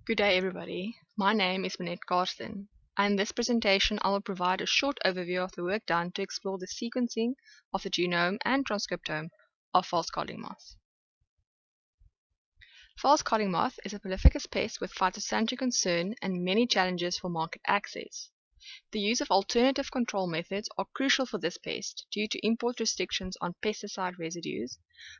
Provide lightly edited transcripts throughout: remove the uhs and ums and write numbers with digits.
Good day everybody, my name is Karsten, and in this presentation I will provide a short overview of the work done to explore the sequencing of the genome and transcriptome of false codling moth. False codling moth is a prolificous pest with phytosanitary concern and many challenges for market access. The use of alternative control methods are crucial for this pest due to import restrictions on pesticide residues,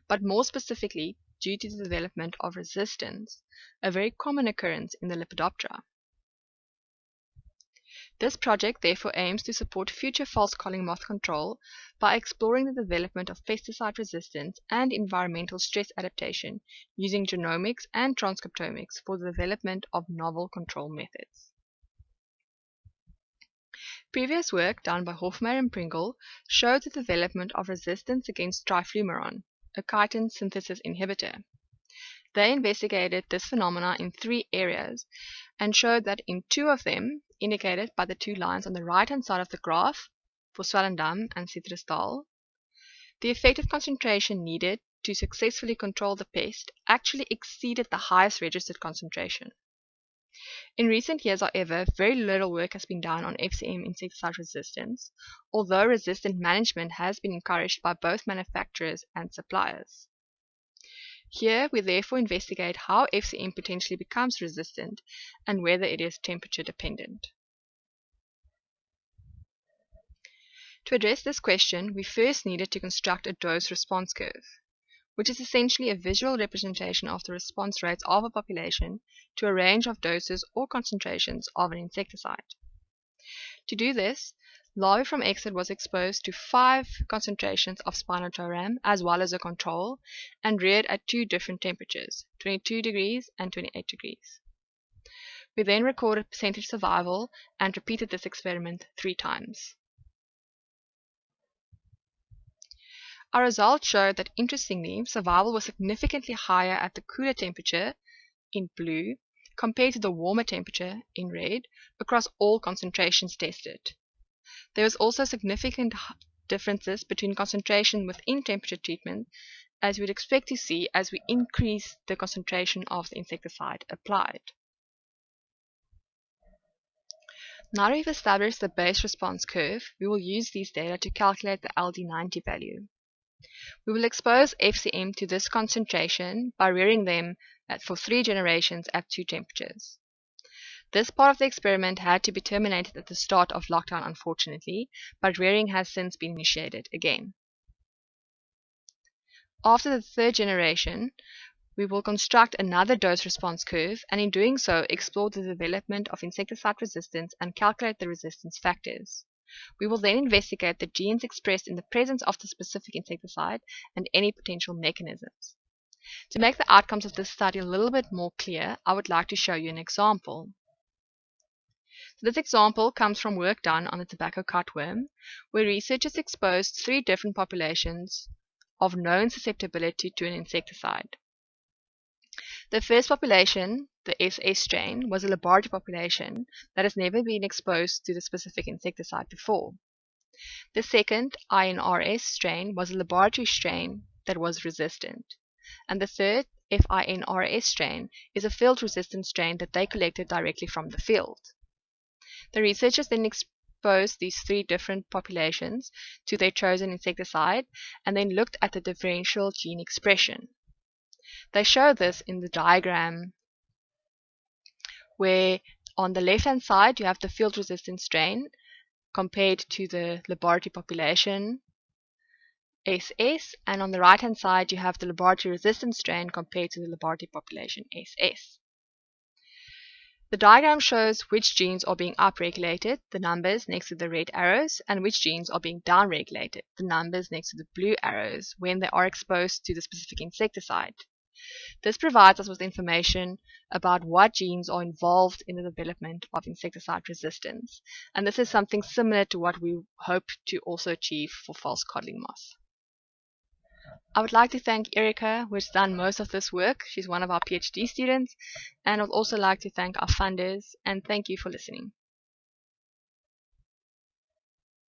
but more specifically due to the development of resistance, a very common occurrence in the Lepidoptera. This project therefore aims to support future false codling moth control by exploring the development of pesticide resistance and environmental stress adaptation using genomics and transcriptomics for the development of novel control methods. Previous work done by Hofmeyr and Pringle showed the development of resistance against triflumaron, a chitin synthesis inhibitor. They investigated this phenomena in 3 areas and showed that in 2 of them, indicated by the 2 lines on the right-hand side of the graph for Swellendam and Citrustal, the effective concentration needed to successfully control the pest actually exceeded the highest registered concentration. In recent years, however, very little work has been done on FCM insecticide resistance, although resistant management has been encouraged by both manufacturers and suppliers. Here, we therefore investigate how FCM potentially becomes resistant and whether it is temperature dependent. To address this question, we first needed to construct a dose-response curve, which is essentially a visual representation of the response rates of a population to a range of doses or concentrations of an insecticide. To do this, larvae from exit was exposed to 5 concentrations of Spinotoram as well as a control and reared at 2 different temperatures, 22 degrees and 28 degrees. We then recorded percentage survival and repeated this experiment 3 times. Our results showed that, interestingly, survival was significantly higher at the cooler temperature, in blue, compared to the warmer temperature, in red, across all concentrations tested. There was also significant differences between concentration within temperature treatment, as we would expect to see as we increase the concentration of the insecticide applied. Now that we've established the base response curve, we will use these data to calculate the LD90 value. We will expose FCM to this concentration by rearing them for 3 generations at 2 temperatures. This part of the experiment had to be terminated at the start of lockdown, unfortunately, but rearing has since been initiated again. After the 3rd generation, we will construct another dose-response curve, and in doing so, explore the development of insecticide resistance and calculate the resistance factors. We will then investigate the genes expressed in the presence of the specific insecticide and any potential mechanisms. To make the outcomes of this study a little bit more clear, I would like to show you an example. So this example comes from work done on the tobacco cutworm, where researchers exposed 3 different populations of known susceptibility to an insecticide. The first population, the SS strain, was a laboratory population that has never been exposed to the specific insecticide before. The second, INRS strain, was a laboratory strain that was resistant. And the third, FINRS strain, is a field-resistant strain that they collected directly from the field. The researchers then exposed these 3 different populations to their chosen insecticide and then looked at the differential gene expression. They show this in the diagram, where on the left-hand side you have the field-resistant strain compared to the laboratory population, SS, and on the right-hand side you have the laboratory-resistant strain compared to the laboratory population, SS. The diagram shows which genes are being upregulated, the numbers next to the red arrows, and which genes are being downregulated, the numbers next to the blue arrows, when they are exposed to the specific insecticide. This provides us with information about what genes are involved in the development of insecticide resistance, and this is something similar to what we hope to also achieve for false codling moth. I would like to thank Erica, who has done most of this work. She's one of our PhD students, and I would also like to thank our funders, and thank you for listening.